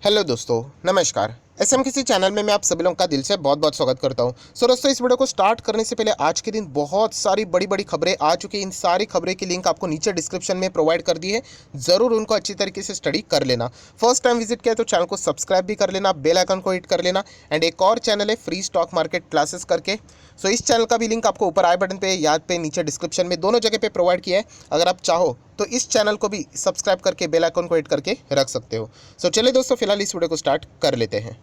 Hello दोस्तों, नमस्कार। SM किसी चैनल में मैं आप सभी लोगों का दिल से बहुत बहुत स्वागत करता हूं। सो दोस्तों, इस वीडियो को स्टार्ट करने से पहले आज के दिन बहुत सारी बड़ी बड़ी खबरें आ चुकी हैं। इन सारी खबरें की लिंक आपको नीचे डिस्क्रिप्शन में प्रोवाइड कर दी है। ज़रूर उनको अच्छी तरीके से स्टडी कर लेना। फर्स्ट टाइम विजिट किया तो चैनल को सब्सक्राइब भी कर लेना, बेल आइकन को हिट कर लेना। एंड एक और चैनल है फ्री स्टॉक मार्केट क्लासेस करके। सो इस चैनल का भी लिंक आपको ऊपर आई बटन पे या पे नीचे डिस्क्रिप्शन में दोनों जगह पे प्रोवाइड किया है। अगर आप चाहो तो इस चैनल को भी सब्सक्राइब करके बेल आइकन को हिट करके रख सकते हो। सो चलिए दोस्तों, फिलहाल इस वीडियो को स्टार्ट कर लेते हैं।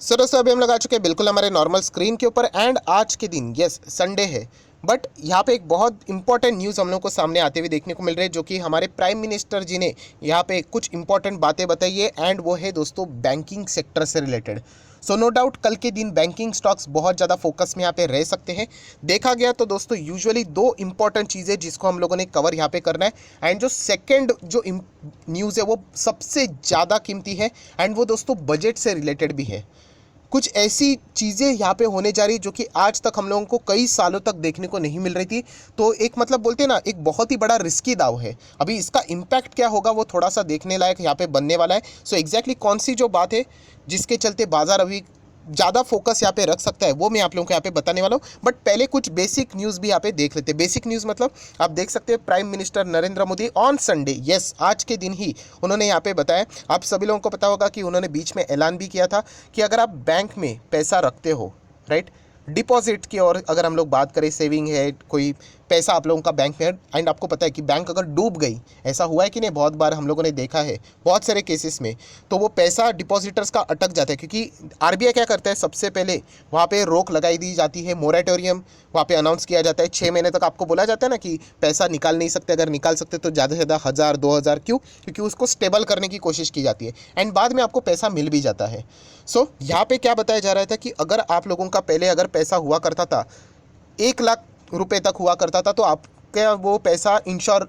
सो दोस्तों, अभी हम लोग आ चुके हैं बिल्कुल हमारे नॉर्मल स्क्रीन के ऊपर। एंड आज के दिन यस संडे है, बट यहाँ पे एक बहुत इंपॉर्टेंट न्यूज़ हम लोग को सामने आते हुए देखने को मिल रही है, जो कि हमारे प्राइम मिनिस्टर जी ने यहाँ पे कुछ इंपॉर्टेंट बातें बताई है। एंड वो है दोस्तों बैंकिंग सेक्टर से रिलेटेड। सो नो डाउट कल के दिन बैंकिंग स्टॉक्स बहुत ज़्यादा फोकस में यहाँ पे रह सकते हैं। देखा गया तो दोस्तों यूजुअली दो इंपॉर्टेंट चीज़ें जिसको हम लोगों ने कवर यहाँ पे करना है। एंड जो सेकेंड जो न्यूज़ है वो सबसे ज़्यादा कीमती है। एंड वो दोस्तों बजट से रिलेटेड भी है। कुछ ऐसी चीज़ें यहाँ पे होने जा रही जो कि आज तक हम लोगों को कई सालों तक देखने को नहीं मिल रही थी। तो एक मतलब बोलते हैं ना, एक बहुत ही बड़ा रिस्की दाव है। अभी इसका इम्पैक्ट क्या होगा वो थोड़ा सा देखने लायक यहाँ पे बनने वाला है। सो एग्जैक्टली कौन सी जो बात है जिसके चलते बाजार अभी ज़्यादा फोकस यहाँ पे रख सकता है वो मैं आप लोगों को यहाँ पे बताने वाला हूँ। बट पहले कुछ बेसिक न्यूज़ भी यहाँ पे देख लेते हैं। बेसिक न्यूज़ मतलब आप देख सकते हैं prime minister Narendra Modi on Sunday, yes आज के दिन ही उन्होंने यहाँ पे बताया। आप सभी लोगों को पता होगा कि उन्होंने बीच में ऐलान भी किया था कि अगर आप बैंक में पैसा रखते हो, राइट, डिपॉजिट की, और अगर हम लोग बात करें सेविंग है, कोई पैसा आप लोगों का बैंक में है, एंड आपको पता है कि बैंक अगर डूब गई, ऐसा हुआ है कि नहीं, बहुत बार हम लोगों ने देखा है बहुत सारे केसेस में, तो वो पैसा डिपॉजिटर्स का अटक जाता है। क्योंकि आरबीआई क्या करता है, सबसे पहले वहाँ पे रोक लगाई दी जाती है, मोरेटोरियम वहाँ पे अनाउंस किया जाता है। 6 महीने तक आपको बोला जाता है ना कि पैसा निकाल नहीं सकते, अगर निकाल सकते तो ज़्यादा से ज़्यादा 1000-2000। क्यों? क्योंकि उसको स्टेबल करने की कोशिश की जाती है एंड बाद में आपको पैसा मिल भी जाता है। सो यहाँ पे क्या बताया जा रहा था कि अगर आप लोगों का पहले अगर पैसा हुआ करता था 1 लाख रुपए तक हुआ करता था, तो आपका वो पैसा इंश्योर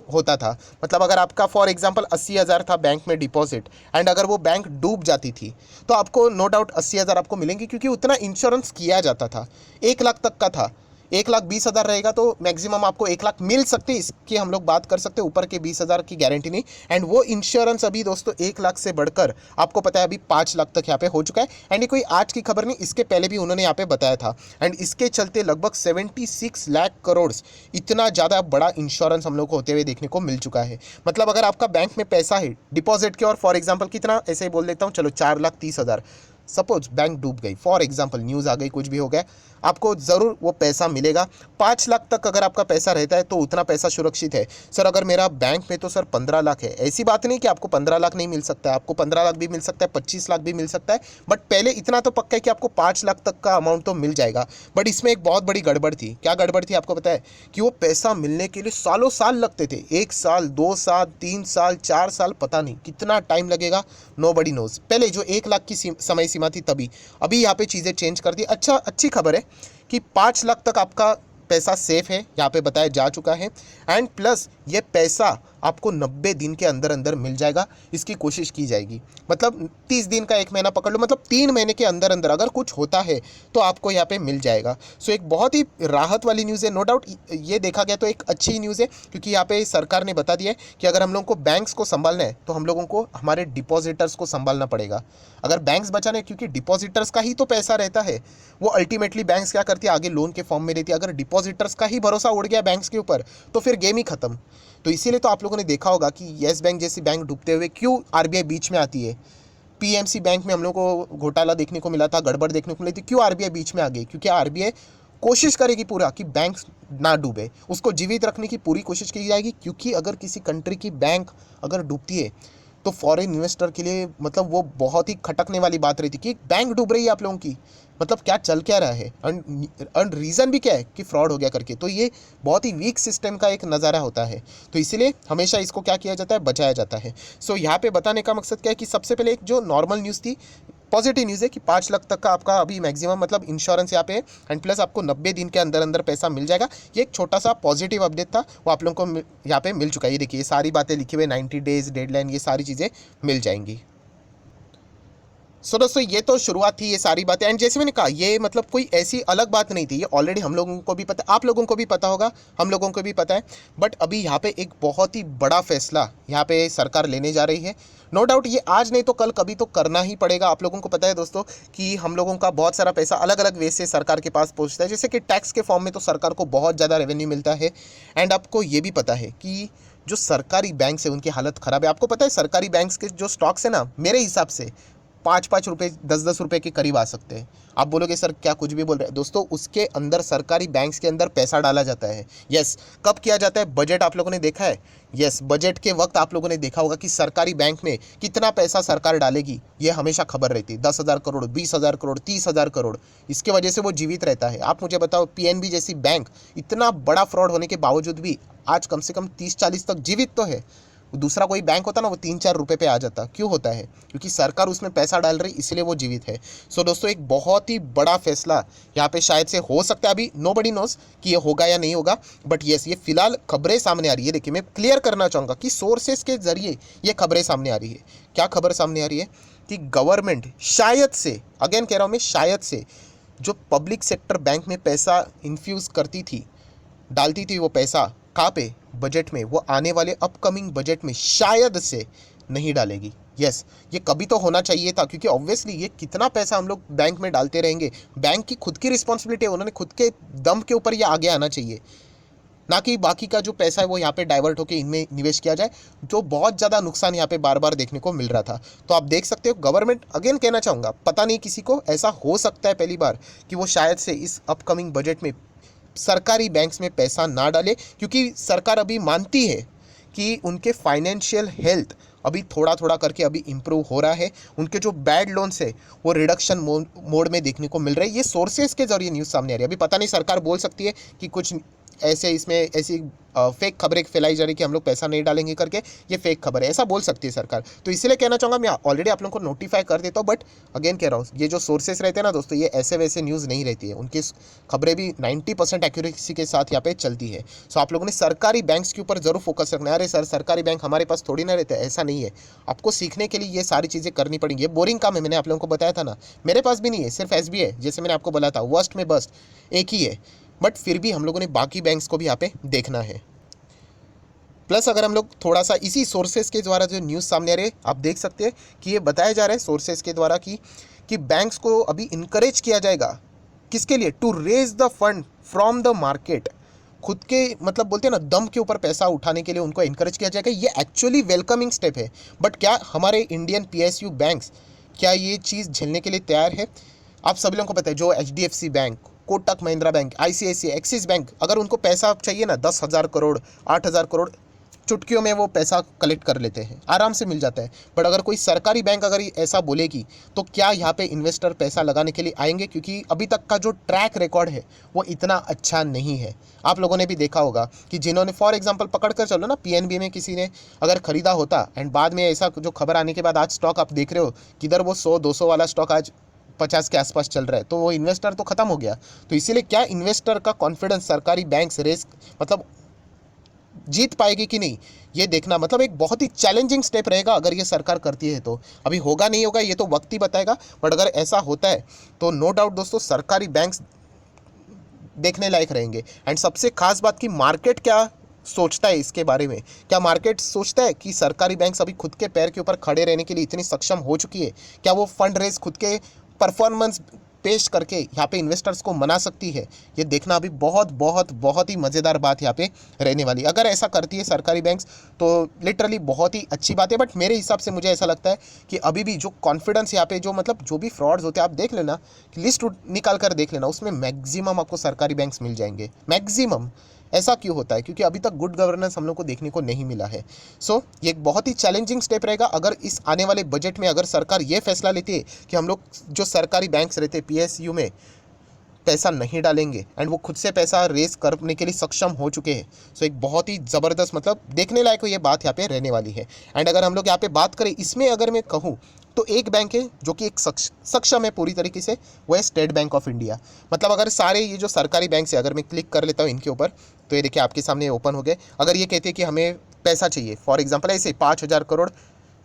होता था। मतलब अगर आपका फॉर एग्जांपल 80,000 था बैंक में डिपॉजिट, एंड अगर वो बैंक डूब जाती थी तो आपको नो डाउट 80,000 आपको मिलेंगे, क्योंकि उतना इंश्योरेंस किया जाता था। 1 लाख तक का था, 1,20,000 रहेगा तो मैक्सिमम आपको 1 लाख मिल सकते, इसकी हम लोग बात कर सकते हैं। ऊपर के 20,000 की गारंटी नहीं। एंड वो इंश्योरेंस अभी दोस्तों 1 लाख से बढ़कर आपको पता है अभी 5 लाख तक यहाँ पे हो चुका है। एंड ये कोई आज की खबर नहीं, इसके पहले भी उन्होंने यहाँ पे बताया था। एंड इसके चलते लगभग 76 लाख करोड़, इतना ज़्यादा बड़ा इंश्योरेंस हम लोग को होते हुए देखने को मिल चुका है। मतलब अगर आपका बैंक में पैसा है डिपॉजिट के, और फॉर एग्जाम्पल कितना, ऐसे ही बोल देता हूँ, चलो 4,30,000, सपोज बैंक डूब गई, फॉर एग्जांपल न्यूज़ आ गई, कुछ भी हो गया, आपको ज़रूर वो पैसा मिलेगा। 5 लाख तक अगर आपका पैसा रहता है तो उतना पैसा सुरक्षित है। सर अगर मेरा बैंक में तो सर 15 लाख है, ऐसी बात नहीं कि आपको 15 लाख नहीं मिल सकता है, आपको 15 लाख भी मिल सकता है, 25 लाख भी मिल सकता है। बट पहले इतना तो पक्का है कि आपको 5 लाख तक का अमाउंट तो मिल जाएगा। बट इसमें एक बहुत बड़ी गड़बड़ थी। क्या गड़बड़ थी आपको पता है? कि वो पैसा मिलने के लिए सालों साल लगते थे। 1 साल, 2 साल, 3 साल, 4 साल, पता नहीं कितना टाइम लगेगा, नो बडी नोज। पहले जो 1 लाख की समय सीमा थी तभी, अभी यहाँ पे चीज़ें चेंज कर दी। अच्छा, अच्छी खबर है कि 5 लाख तक आपका पैसा सेफ है, यहाँ पे बताया जा चुका है। एंड प्लस ये पैसा आपको 90 दिन के अंदर अंदर मिल जाएगा, इसकी कोशिश की जाएगी। मतलब 30 दिन का 1 महीना पकड़ लो, मतलब 3 महीने के अंदर अंदर अगर कुछ होता है तो आपको यहाँ पे मिल जाएगा। सो एक बहुत ही राहत वाली न्यूज़ है, नो डाउट। ये देखा गया तो एक अच्छी न्यूज़ है, क्योंकि यहाँ पे सरकार ने बता दिया है कि अगर हम लोगों को बैंक्स को संभालना है तो हम लोगों को हमारे डिपॉजिटर्स को संभालना पड़ेगा। अगर बैंक्स बचाने, क्योंकि डिपॉजिटर्स का ही तो पैसा रहता है, वो अल्टीमेटली बैंक्स क्या करती है, आगे लोन के फॉर्म में देती है। अगर डिपॉजिटर्स का ही भरोसा उड़ गया बैंक्स के ऊपर तो फिर गेम ही खत्म। तो इसीलिए तो आप लोगों ने देखा होगा कि येस बैंक जैसी बैंक डूबते हुए क्यों आरबीआई बीच में आती है। पीएमसी बैंक में हम लोग को घोटाला देखने को मिला था, गड़बड़ देखने को मिली थी, क्यों आरबीआई बीच में आ गई? क्योंकि आरबीआई कोशिश करेगी पूरा कि बैंक ना डूबे, उसको जीवित रखने की पूरी कोशिश की जाएगी। क्योंकि अगर किसी कंट्री की बैंक अगर डूबती है तो फॉरेन इन्वेस्टर के लिए मतलब वो बहुत ही खटकने वाली बात रहती कि बैंक डूब रही है आप लोगों की, मतलब क्या चल क्या रहा है, एंड रीज़न भी क्या है कि फ्रॉड हो गया करके। तो ये बहुत ही वीक सिस्टम का एक नज़ारा होता है। तो इसीलिए हमेशा इसको क्या किया जाता है, बचाया जाता है। सो यहाँ पे बताने का मकसद क्या है कि सबसे पहले एक जो नॉर्मल न्यूज़ थी, पॉजिटिव न्यूज़ है कि 5 लाख तक का आपका अभी मैक्सिमम मतलब इंश्योरेंस यहाँ पे है। एंड प्लस आपको 90 दिन के अंदर अंदर पैसा मिल जाएगा। ये एक छोटा सा पॉजिटिव अपडेट था, वो आप लोगों को यहाँ पे मिल चुका है। ये देखिए, ये सारी बातें लिखी हुई, 90 डेज डेडलाइन, ये सारी चीज़ें मिल जाएंगी। सो दोस्तों ये तो शुरुआत थी ये सारी बातें, एंड जैसे मैंने कहा ये मतलब कोई ऐसी अलग बात नहीं थी, ये ऑलरेडी हम लोगों को भी पता, आप लोगों को भी पता होगा, हम लोगों को भी पता है। बट अभी यहाँ पे एक बहुत ही बड़ा फैसला यहाँ पे सरकार लेने जा रही है। नो डाउट ये आज नहीं तो कल कभी तो करना ही पड़ेगा। आप लोगों को पता है दोस्तों कि हम लोगों का बहुत सारा पैसा अलग अलग वे से सरकार के पास पहुँचता है, जैसे कि टैक्स के फॉर्म में तो सरकार को बहुत ज़्यादा रेवेन्यू मिलता है। एंड आपको ये भी पता है कि जो सरकारी बैंक है उनकी हालत ख़राब है। आपको पता है सरकारी बैंक्स के जो स्टॉक्स है ना, मेरे हिसाब से 5-5 रुपये 10-10 रुपये के करीब आ सकते हैं। आप बोलोगे सर क्या कुछ भी बोल रहे हैं, दोस्तों उसके अंदर सरकारी बैंक्स के अंदर पैसा डाला जाता है। यस, कब किया जाता है? बजट आप लोगों ने देखा है? यस, बजट के वक्त आप लोगों ने देखा होगा कि सरकारी बैंक में कितना पैसा सरकार डालेगी, ये हमेशा खबर रहती है। 10,000 करोड़, 20,000 करोड़, 30,000 करोड़, इसके वजह से वो जीवित रहता है। आप मुझे बताओ पीएनबी जैसी बैंक इतना बड़ा फ्रॉड होने के बावजूद भी आज कम से कम 30-40 तक जीवित तो है। दूसरा कोई बैंक होता ना वो 3-4 रुपये पे आ जाता। क्यों होता है? क्योंकि सरकार उसमें पैसा डाल रही, इसलिए वो जीवित है। सो दोस्तों एक बहुत ही बड़ा फैसला यहाँ पे शायद से हो सकता है। अभी नोबडी नोज कि ये होगा या नहीं होगा, बट येस ये फिलहाल खबरें सामने आ रही है। देखिए मैं क्लियर करना चाहूँगा कि सोर्सेस के जरिए ये खबरें सामने आ रही है। क्या खबर सामने आ रही है? कि गवर्नमेंट शायद से, अगेन कह रहा हूँ मैं शायद से, जो पब्लिक सेक्टर बैंक में पैसा इन्फ्यूज़ करती थी, डालती थी, वो पैसा कहाँ पे? बजट में। वो आने वाले अपकमिंग बजट में शायद से नहीं डालेगी। यस, ये कभी तो होना चाहिए था, क्योंकि ऑब्वियसली ये कितना पैसा हम लोग बैंक में डालते रहेंगे, बैंक की खुद की रिस्पॉन्सिबिलिटी है, उन्होंने खुद के दम के ऊपर ये आगे आना चाहिए, ना कि बाकी का जो पैसा है वो यहाँ पे डाइवर्ट होकर इनमें निवेश किया जाए, जो बहुत ज़्यादा नुकसान यहाँ पे बार बार देखने को मिल रहा था। तो आप देख सकते हो गवर्नमेंट, अगेन कहना चाहूँगा, पता नहीं किसी को ऐसा हो सकता है पहली बार कि वो शायद से इस अपकमिंग बजट में सरकारी बैंक्स में पैसा ना डाले, क्योंकि सरकार अभी मानती है कि उनके फाइनेंशियल हेल्थ अभी थोड़ा थोड़ा करके अभी इम्प्रूव हो रहा है। उनके जो बैड लोन्स है वो रिडक्शन मोड में देखने को मिल रहे हैं। ये सोर्सेज के जरिए न्यूज़ सामने आ रही है। अभी पता नहीं सरकार बोल सकती है कि कुछ ऐसे इसमें ऐसी फेक खबरें फैलाई जा रही कि हम लोग पैसा नहीं डालेंगे करके, ये फेक खबर है, ऐसा बोल सकती है सरकार। तो इसलिए कहना चाहूँगा, मैं ऑलरेडी आप लोगों को नोटिफाई कर देता हूँ, बट अगेन कह रहा हूँ ये जो सोर्सेस रहते हैं ना दोस्तों, ये ऐसे वैसे न्यूज़ नहीं रहती है, उनकी खबरें भी 90% एक्यूरेसी के साथ यहाँ पे चलती है। सो आप लोगों ने सरकारी बैंक्स के ऊपर ज़रूर फोकस रखना है। अरे सर सरकारी बैंक हमारे पास थोड़ी ना रहते हैं, ऐसा नहीं है। आपको सीखने के लिए ये सारी चीज़ें करनी पड़ेंगी। ये बोरिंग काम है, मैंने आप लोगों को बताया था ना, मेरे पास भी नहीं है, सिर्फ एसबीआई है, जैसे मैंने आपको बोला था वर्स्ट में बस्ट एक ही है। बट फिर भी हम लोगों ने बाकी बैंक्स को भी यहाँ पे देखना है। प्लस अगर हम लोग थोड़ा सा इसी सोर्सेज के द्वारा जो न्यूज़ सामने आ रही है, आप देख सकते हैं कि ये बताया जा रहा है सोर्सेज के द्वारा कि बैंक्स को अभी इनकरेज किया जाएगा। किसके लिए? To raise the fund from the market. खुद के मतलब बोलते हैं ना दम के ऊपर पैसा उठाने के लिए उनको इनकरेज किया जाएगा। ये एक्चुअली वेलकमिंग स्टेप है। बट क्या हमारे इंडियन पीएसयू बैंक्स क्या ये चीज़ झेलने के लिए तैयार है? आप सभी लोगों को पता है जो HDFC bank, Kotak Mahindra bank, ICICI, axis bank, अगर उनको पैसा चाहिए ना 10,000 करोड़, 8,000 करोड़, चुटकियों में वो पैसा कलेक्ट कर लेते हैं, आराम से मिल जाता है। बट अगर कोई सरकारी बैंक अगर ऐसा बोलेगी तो क्या यहाँ पे इन्वेस्टर पैसा लगाने के लिए आएंगे? क्योंकि अभी तक का जो ट्रैक रिकॉर्ड है वो इतना अच्छा नहीं है। आप लोगों ने भी देखा होगा कि जिन्होंने फॉर एग्जांपल पकड़ कर चलो ना, पीएनबी में किसी ने अगर खरीदा होता एंड बाद में ऐसा जो खबर आने के बाद आज स्टॉक आप देख रहे हो किधर वो 100-200 वाला स्टॉक आज 50 के आसपास चल रहा है, तो वो इन्वेस्टर तो खत्म हो गया। तो इसीलिए क्या इन्वेस्टर का कॉन्फिडेंस सरकारी बैंक से रेस मतलब जीत पाएगी कि नहीं, ये देखना मतलब एक बहुत ही चैलेंजिंग स्टेप रहेगा अगर ये सरकार करती है तो। अभी होगा नहीं होगा ये तो वक्त ही बताएगा, बट अगर ऐसा होता है तो नो डाउट दोस्तों सरकारी बैंक्स देखने लायक रहेंगे। एंड सबसे खास बात कि मार्केट क्या सोचता है इसके बारे में। क्या मार्केट सोचता है कि सरकारी बैंक्स अभी खुद के पैर के ऊपर खड़े रहने के लिए इतनी सक्षम हो चुकी है? क्या वो फंड रेज खुद के परफॉर्मेंस पेश करके यहाँ पे इन्वेस्टर्स को मना सकती है? ये देखना अभी बहुत बहुत बहुत ही मज़ेदार बात यहाँ पे रहने वाली। अगर ऐसा करती है सरकारी बैंक्स तो लिटरली बहुत ही अच्छी बात है। बट मेरे हिसाब से मुझे ऐसा लगता है कि अभी भी जो कॉन्फिडेंस यहाँ पे जो मतलब जो भी फ्रॉड्स होते हैं आप देख लेना, लिस्ट निकाल कर देख लेना, उसमें मैक्सिमम आपको सरकारी बैंक्स मिल जाएंगे, मैक्सिमम। ऐसा क्यों होता है? क्योंकि अभी तक गुड गवर्नेंस हम लोग को देखने को नहीं मिला है। सो ये एक बहुत ही चैलेंजिंग स्टेप रहेगा अगर इस आने वाले बजट में अगर सरकार ये फैसला लेती है कि हम लोग जो सरकारी बैंक्स रहते हैं पीएसयू में पैसा नहीं डालेंगे एंड वो खुद से पैसा रेस करने के लिए सक्षम हो चुके हैं। सो एक बहुत ही ज़बरदस्त मतलब देखने लायक ये बात यहाँ पे रहने वाली है। एंड अगर हम लोग यहाँ पे बात करें इसमें, अगर मैं कहूँ तो एक बैंक है जो कि एक सक्षम है पूरी तरीके से, वो है स्टेट बैंक ऑफ इंडिया। मतलब अगर सारे ये जो सरकारी बैंक है अगर मैं क्लिक कर लेता हूँ इनके ऊपर तो ये देखिए आपके सामने ओपन हो गए। अगर ये कहते हैं कि हमें पैसा चाहिए फॉर एग्जांपल ऐसे 5,000 करोड़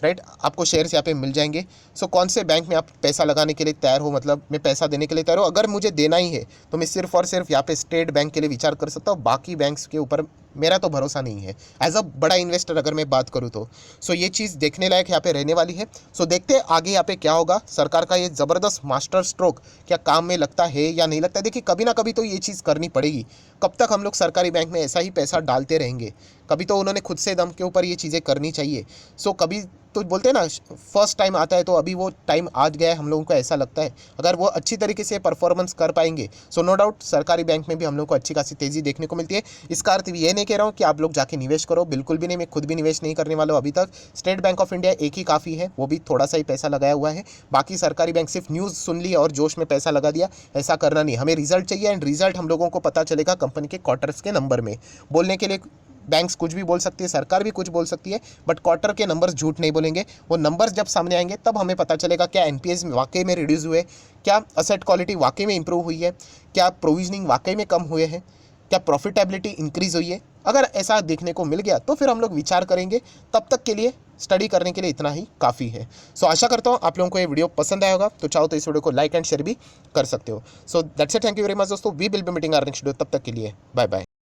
राइट, आपको शेयर्स यहाँ पे मिल जाएंगे। सो कौन से बैंक में आप पैसा लगाने के लिए तैयार हो, मतलब मैं पैसा देने के लिए तैयार हूँ, अगर मुझे देना ही है तो मैं सिर्फ और सिर्फ यहाँ पे स्टेट बैंक के लिए विचार कर सकता हूँ, बाकी बैंक्स के ऊपर मेरा तो भरोसा नहीं है एज अ बड़ा इन्वेस्टर अगर मैं बात करूँ तो। सो ये चीज़ देखने लायक यहाँ पे रहने वाली है। सो देखते हैं आगे यहाँ पे क्या होगा, सरकार का ये ज़बरदस्त मास्टर स्ट्रोक क्या काम में लगता है या नहीं लगता है। देखिए कभी ना कभी तो ये चीज़ करनी पड़ेगी, कब तक हम लोग सरकारी बैंक में ऐसा ही पैसा डालते रहेंगे, कभी तो उन्होंने खुद से दम के ऊपर ये चीज़ें करनी चाहिए। सो कभी तो बोलते हैं ना, फर्स्ट टाइम आता है तो अभी वो टाइम आज गया है, हम लोगों को ऐसा लगता है। अगर वो अच्छी तरीके से परफॉर्मेंस कर पाएंगे सो नो डाउट सरकारी बैंक में भी हम लोग को अच्छी खासी तेज़ी देखने को मिलती है। इसका अर्थ ये नहीं कह रहा हूँ कि आप लोग जाके निवेश करो, बिल्कुल भी नहीं, मैं खुद भी निवेश नहीं करने वाला हूँ अभी तक। स्टेट बैंक ऑफ इंडिया एक ही काफ़ी है, वो भी थोड़ा सा ही पैसा लगाया हुआ है। बाकी सरकारी बैंक सिर्फ न्यूज़ सुन ली और जोश में पैसा लगा दिया, ऐसा करना नहीं। हमें रिजल्ट चाहिए एंड रिजल्ट हम लोगों को पता चलेगा कंपनी के क्वार्टर्स के नंबर में। बोलने के लिए बैंक्स कुछ भी बोल सकती है, सरकार भी कुछ बोल सकती है, बट क्वार्टर के नंबर्स झूठ नहीं बोलेंगे। वो नंबर्स जब सामने आएंगे तब हमें पता चलेगा क्या एनपीएस वाकई में रिड्यूस हुए, क्या असेट क्वालिटी वाकई में इंप्रूव हुई है, क्या प्रोविजनिंग वाकई में कम हुए हैं, क्या प्रॉफिटेबिलिटी इंक्रीज हुई है। अगर ऐसा देखने को मिल गया तो फिर हम लोग विचार करेंगे। तब तक के लिए स्टडी करने के लिए इतना ही काफ़ी है। सो आशा करता हूँ आप लोगों को ये वीडियो पसंद आया होगा, तो चाहो तो इस वीडियो को लाइक एंड शेयर भी कर सकते हो। So that's it, thank you very much दोस्तों, we will be meeting our next video, तब तक के लिए बाय बाय।